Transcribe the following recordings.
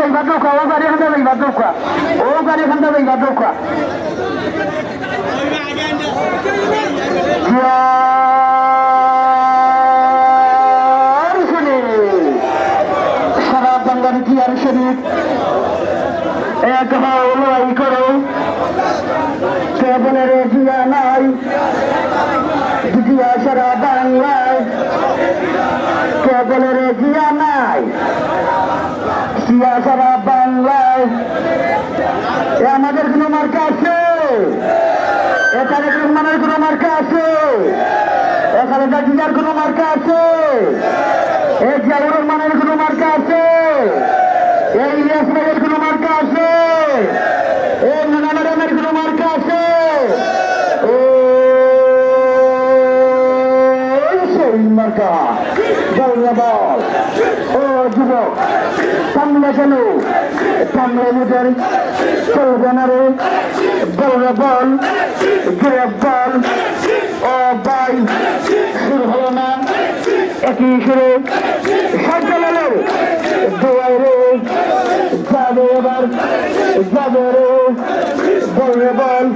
যাইবা দৌকা ও গাড়ি এখান যাইবা দৌকা ও গাড়ি এখান যাইবা দৌকা সারা বাংলার জিয়ার শরীফ এক লড়াই করো কেবলের জিয়া নাই জিয়া সারা বাংলায় কেবলের জিয়া নাই জিয়া সারা বাংলায় আমাদের কোনো মার্কা আছে এখানে রহমানের কোনো মার্কা আছে এখানে জিয়ার কোনো মার্কা আছে এই জিয়াউর রহমানের কোনো মার্কা আছে এই ইলিয়াস ভাইয়ের কোনো মার্কা আছে এই নানা ম্যাডামের কোনো মার্কা আছে সেই মার্কা বল ও যুবক সামনে কেন সামনে নিজের চলবে না রে বল বল বল ও ভাই শুরু হলো না একই সুরে সকালে দোয়াই রে যাবে এবার যাবে রে বল বল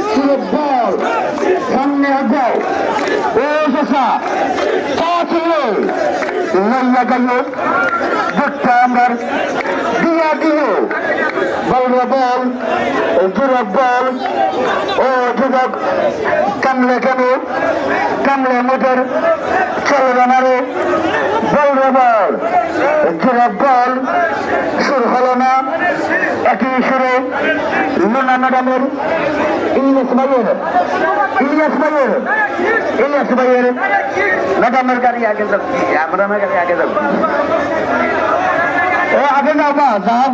শুরু বল সামনে যাও ও শশা লাইয়া গেল দেখতে আমরা দিয়া দিল বল বল যুবক বল ও যুবক কামলে কেন কামলে মোটর চলবে না রে বল বল যুবক বল সুর হলো না একই সুরে লুনা ম্যাডামের ইলিয়াস ভাইয়ের ম্যাডামের গাড়ি আগে যাচ্ছি আমরা গাড়ি আগে যাবো আগে যাও বা যাও